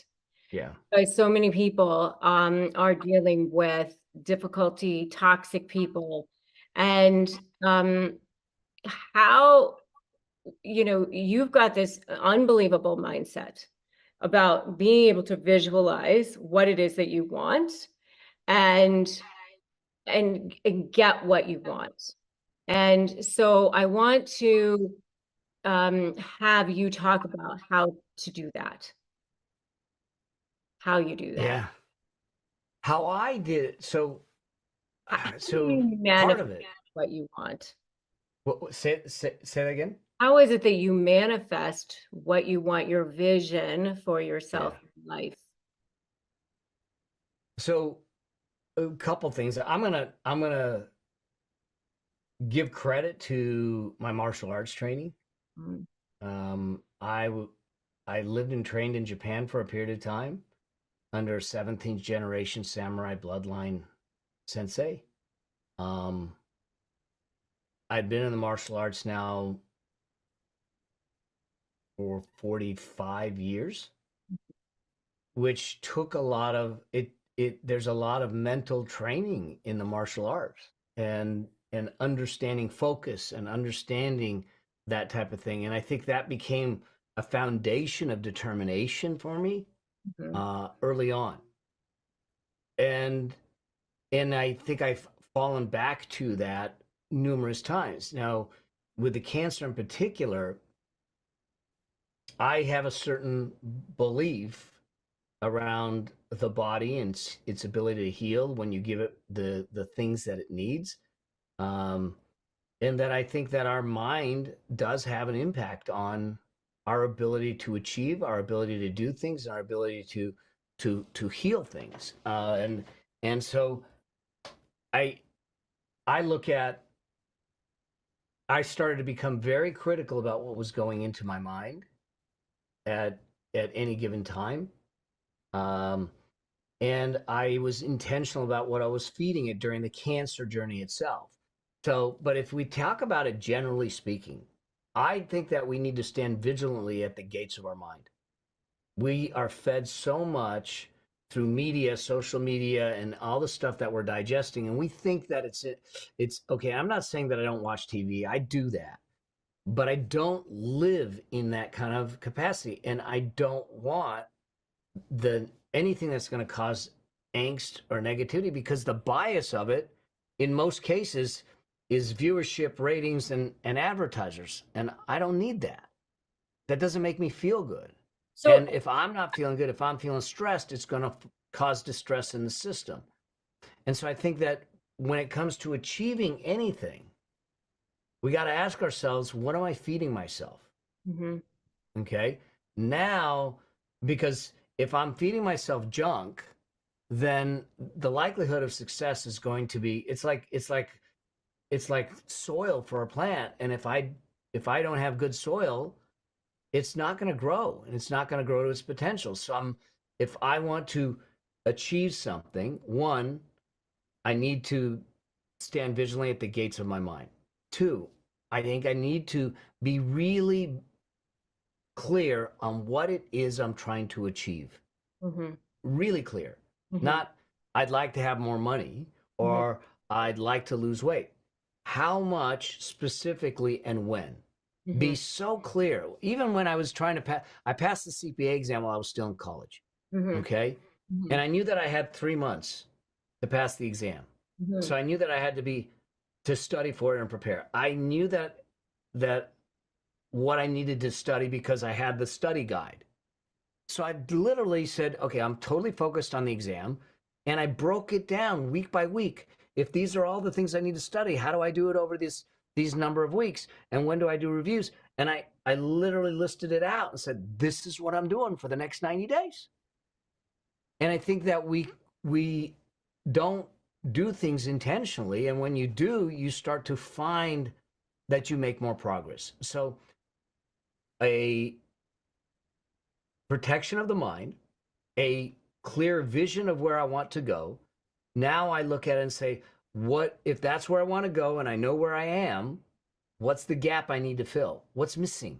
Yeah. So many people are dealing with difficulty, toxic people, and how you've got this unbelievable mindset about being able to visualize what it is that you want and and get what you want. And so I want to have you talk about how to do that, how you do that. Yeah. How I did it. So How do so you part manifest of it. what you want? Say that again? How is it that you manifest what you want, your vision for Yeah. yourself in life? So a couple things. I'm gonna give credit to my martial arts training. Mm, Um, I w- I lived and trained in Japan for a period of time under a 17th generation samurai bloodline sensei. Um, I'd been in the martial arts now for 45 years, which took a lot of it. There's a lot of mental training in the martial arts and understanding focus and understanding that type of thing. And I think that became a foundation of determination for me mhm, early on. And I think I've fallen back to that numerous times. Now, with the cancer in particular, I have a certain belief around the body and its ability to heal when you give it the things that it needs. Um, and that I think that our mind does have an impact on our ability to achieve, our ability to do things, our ability to heal things. And so I I look at I started to become very critical about what was going into my mind at at any given time. Um, and I was intentional about what I was feeding it during the cancer journey itself. So, but if we talk about it generally speaking, I think that we need to stand vigilantly at the gates of our mind. We are fed so much through media, social media, and all the stuff that we're digesting, and we think that it's okay. I'm not saying that I don't watch TV. I do that, but I don't live in that kind of capacity, and I don't want the anything that's going to cause angst or negativity because the bias of it in most cases is viewership ratings and advertisers, and I don't need that doesn't make me feel good. So, And if I'm not feeling good, if I'm feeling stressed, it's going to cause distress in the system. And so I think that when it comes to achieving anything, we got to ask ourselves, what am I feeding myself? mhm. Okay. Now, because if I'm feeding myself junk, then the likelihood of success is going to be it's like soil for a plant. And if I don't have good soil, it's not going to grow and it's not going to grow to its potential. So if I want to achieve something, one, I need to stand vigilantly at the gates of my mind. Two, I think I need to be really clear on what it is I'm trying to achieve. Mhm. Really clear. Mhm. Not, I'd like to have more money Mhm. or I'd like to lose weight. How much specifically and when? Be Mhm. so clear. Even when I was trying to pass, I passed the CPA exam while I was still in college. Mhm. Okay. And Mhm. I knew that I had 3 months to pass the exam. Mhm. So I knew that I had to study for it and prepare. I knew that what I needed to study because I had the study guide. So I literally said, okay, I'm totally focused on the exam. And I broke it down week by week. If these are all the things I need to study, how do I do it over these number of weeks? And when do I do reviews? And I literally listed it out and said, this is what I'm doing for the next 90 days. And I think that we don't do things intentionally. And when you do, you start to find that you make more progress. So a protection of the mind, a clear vision of where I want to go. Now I look at it and say, what if that's where I want to go and I know where I am? What's the gap I need to fill? What's missing?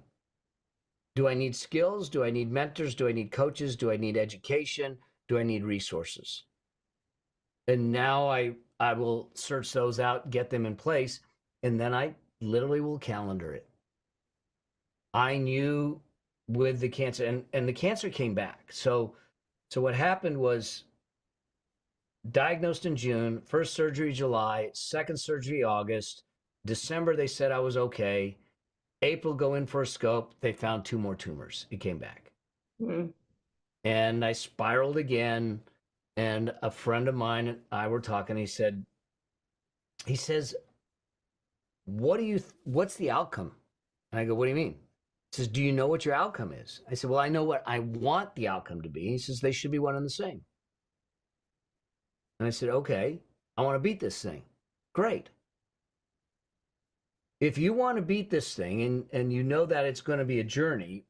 Do I need skills? Do I need mentors? Do I need coaches? Do I need education? Do I need resources? And now I will search those out, get them in place, and then I literally will calendar it. I knew with the cancer and the cancer came back. So what happened was diagnosed in June, first surgery July, second surgery August, December they said I was okay. April go in for a scope, they found two more tumors. It came back. Mhm. And I spiraled again and a friend of mine and I were talking. He says, what's the outcome? And I go, what do you mean? He says, do you know what your outcome is? I said, well, I know what I want the outcome to be. He says, they should be one and the same. And I said, okay, I want to beat this thing. Great. If you want to beat this thing and you know that it's going to be a journey,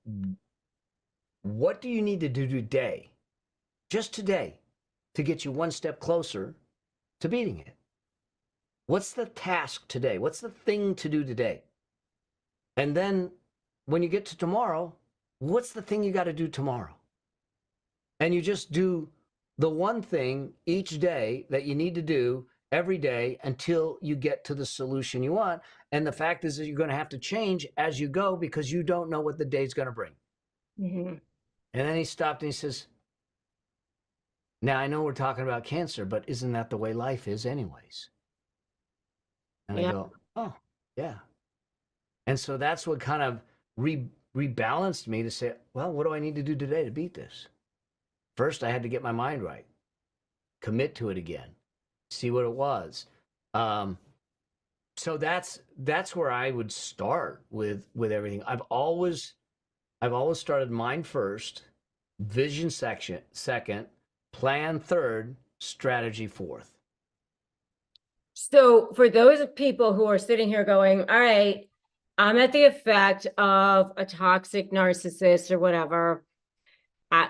what do you need to do today, just today, to get you one step closer to beating it? What's the task today? What's the thing to do today? And then when you get to tomorrow, what's the thing you got to do tomorrow? And you just do the one thing each day that you need to do every day until you get to the solution you want. And the fact is that you're going to have to change as you go because you don't know what the day's going to bring. Mhm. And then he stopped and he says, now I know we're talking about cancer, but isn't that the way life is anyways? And I Yeah. go, oh, yeah. And so that's what kind of rebalanced me to say, well, what do I need to do today to beat this? First, I had to get my mind right, commit to it again, see what it was. Um, so that's where I would start with everything. I've always started mind first, vision section second, plan third, strategy fourth. So for those people who are sitting here going, all right, I'm at the effect of a toxic narcissist or whatever.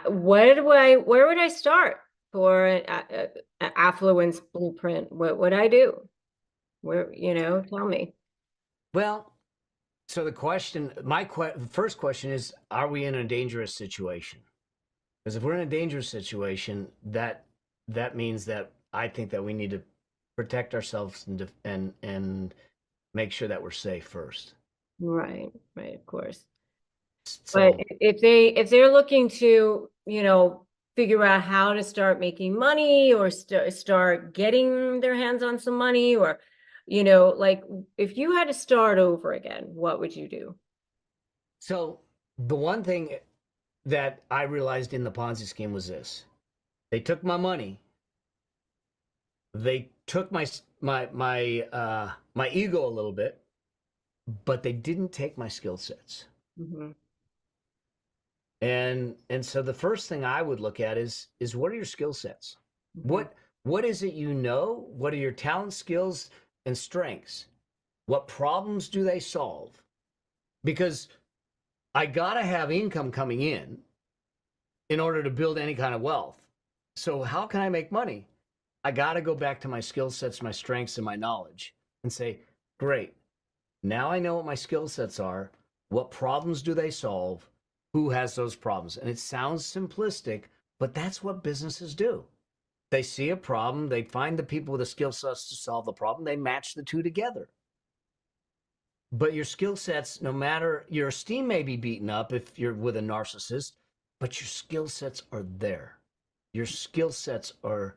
Where would I start for an affluence blueprint? What would I do? Where, tell me. Well, so the question, first question is, are we in a dangerous situation? Because if we're in a dangerous situation, that means that I think that we need to protect ourselves and make sure that we're safe first. Right, right, of course. But So if they're looking to, figure out how to start making money or start getting their hands on some money or, like if you had to start over again, what would you do? so the one thing that I realized in the Ponzi scheme was this: they took my money, they took my ego a little bit, but they didn't take my skill sets. Hmm. And so the first thing I would look at is what are your skill sets? Hmm. What is it you know? What are your talents, skills, and strengths? What problems do they solve? Because I gotta have income coming in order to build any kind of wealth. So how can I make money? I gotta go back to my skill sets, my strengths, and my knowledge and say, great, now I know what my skill sets are. What problems do they solve? Who has those problems? And it sounds simplistic, but that's what businesses do. They see a problem, they find the people with the skill sets to solve the problem, they match the two together. But your skill sets, no matter your esteem may be beaten up if you're with a narcissist, but your skill sets are there. Your skill sets are,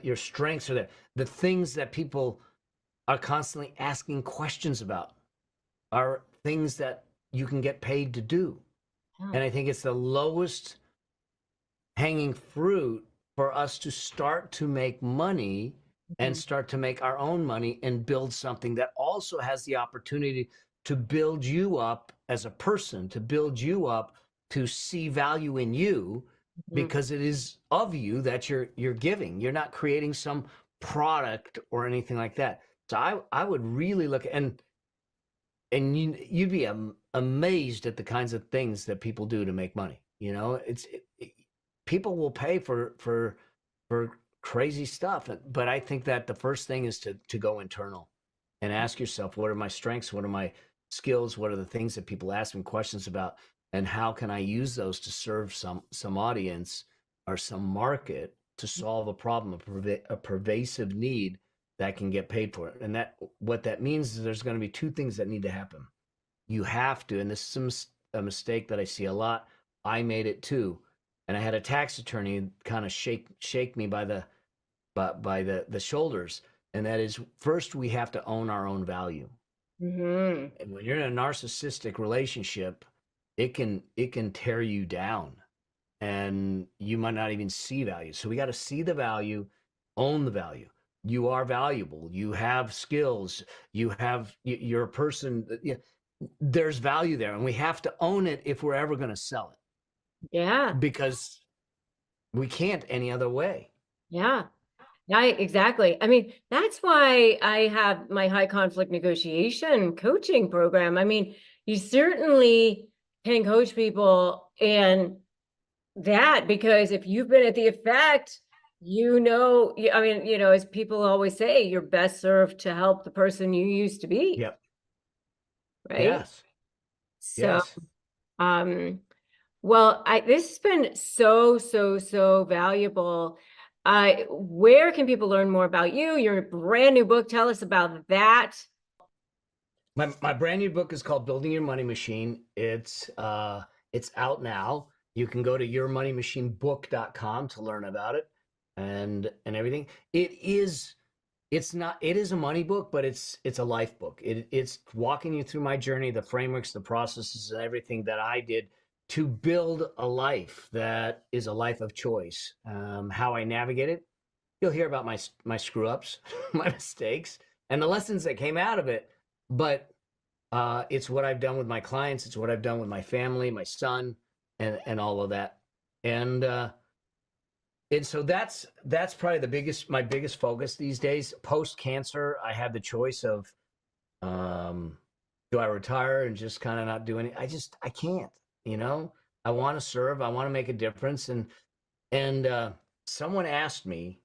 your strengths are there. The things that people are constantly asking questions about are things that you can get paid to do. Yeah. And I think it's the lowest hanging fruit for us to start to make money and Mhm. start to make our own money and build something that also has the opportunity to build you up as a person, to build you up to see value in you Mhm. because it is of you that you're giving. You're not creating some product or anything like that. So I would really look and you'd be amazed at the kinds of things that people do to make money. You know, people will pay for crazy stuff, but I think that the first thing is to go internal and ask yourself, what are my strengths? What are my skills? What are the things that people ask me questions about? And how can I use those to serve some audience or some market to solve a problem, a pervasive need that can get paid for it? And that what that means is there's going to be two things that need to happen. You have to, and this is a mistake that I see a lot. I made it too, and I had a tax attorney kind of shake me by the shoulders, and that is first we have to own our own value. Mhm. And when you're in a narcissistic relationship, it can tear you down, and you might not even see value. So we got to see the value, own the value. You are valuable. You have skills. You're a person. There's value there, and we have to own it if we're ever going to sell Yeah, it because we can't any other way. yeah. Yeah, exactly. I mean, that's why I have my high conflict negotiation coaching program. I mean, you certainly can coach people in that because if you've been at the effect, I mean, as people always say, you're best served to help the person you used to be, Yep. right? Yes. So, Yes. um, well, this has been so, so, so valuable. Where can people learn more about you? Your brand new book, tell us about that. My brand new book is called Building Your Money Machine. It's out now. You can go to yourmoneymachinebook.com to learn about it and everything. It is It's not, it is a money book, but it's a life book. It's walking you through my journey, the frameworks, the processes, and everything that I did to build a life that is a life of choice. How I navigate it. You'll hear about my screw ups, my mistakes, and the lessons that came out of it. But it's what I've done with my clients. It's what I've done with my family, my son, and all of that. And so that's probably my biggest focus these days. Post cancer, I had the choice of do I retire and just kind of not do any. I can't. You know, I want to serve. I want to make a difference. And someone asked me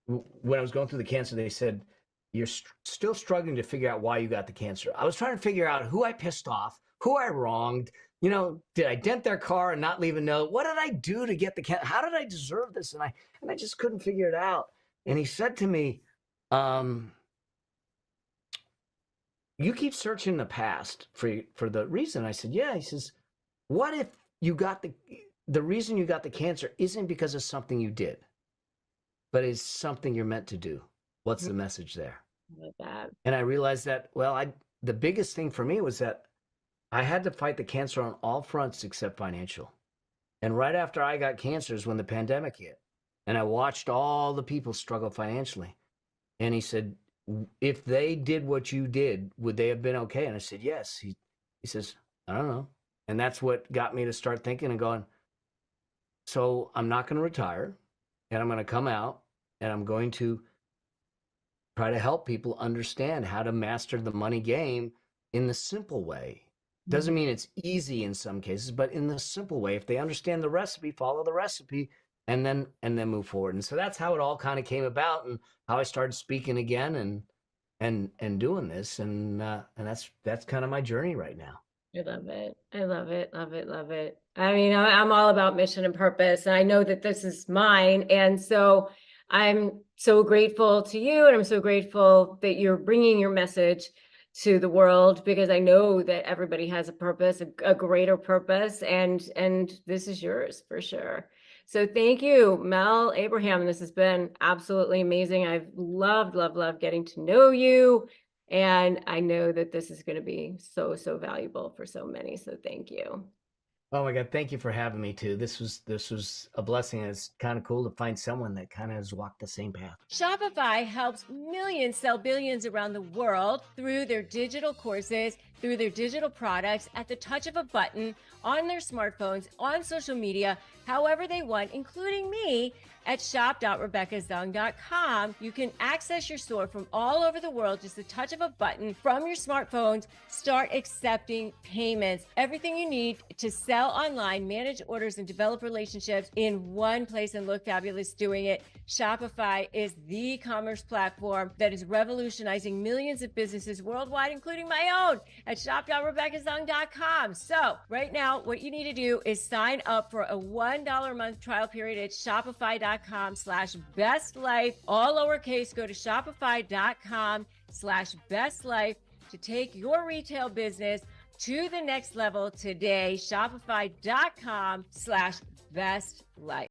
when I was going through the cancer. They said, "You're still struggling to figure out why you got the cancer." I was trying to figure out who I pissed off, who I wronged. You know, did I dent their car and not leave a note? What did I do to get the cancer? How did I deserve this? And I just couldn't figure it out. And he said to me, "You keep searching the past for the reason." I said, "Yeah." He says, "What if you got the reason you got the cancer isn't because of something you did, but it's something you're meant to do? What's the message there?" Like that. And I realized that, well, the biggest thing for me was that I had to fight the cancer on all fronts except financial. And right after I got cancer is when the pandemic hit. And I watched all the people struggle financially. And he said, "If they did what you did, would they have been okay?" And I said, "Yes." He says, "I don't know." And that's what got me to start thinking and going, so I'm not going to retire, and I'm going to come out, and I'm going to try to help people understand how to master the money game in the simple way. Doesn't mean it's easy in some cases, but in the simple way. If they understand the recipe, follow the recipe, and then move forward. And so that's how it all kind of came about, and how I started speaking again and doing this, and that's kind of my journey right now. I love it. I love it. Love it. Love it. I mean, I'm all about mission and purpose, and I know that this is mine. And so I'm so grateful to you, and I'm so grateful that you're bringing your message to the world, because I know that everybody has a purpose, a greater purpose, and this is yours for sure. So thank you, Mel Abraham. This has been absolutely amazing. I've loved, loved, loved getting to know you. And I know that this is going to be so, so valuable for so many. So thank you. Oh my God, thank you for having me too. This was a blessing. It's kind of cool to find someone that kind of has walked the same path. Shopify helps millions sell billions around the world through their digital courses, through their digital products, at the touch of a button, on their smartphones, on social media, however they want, including me. At shop.rebeccazung.com, you can access your store from all over the world, just the touch of a button from your smartphones. Start accepting payments. Everything you need to sell online, manage orders, and develop relationships in one place, and look fabulous doing it. Shopify is the commerce platform that is revolutionizing millions of businesses worldwide, including my own, at shop.rebeccazung.com. So right now, what you need to do is sign up for a $1 a month trial period at shopify.com/bestlife, all lowercase. Go to shopify.com/bestlife to take your retail business to the next level today. Shopify.com/bestlife.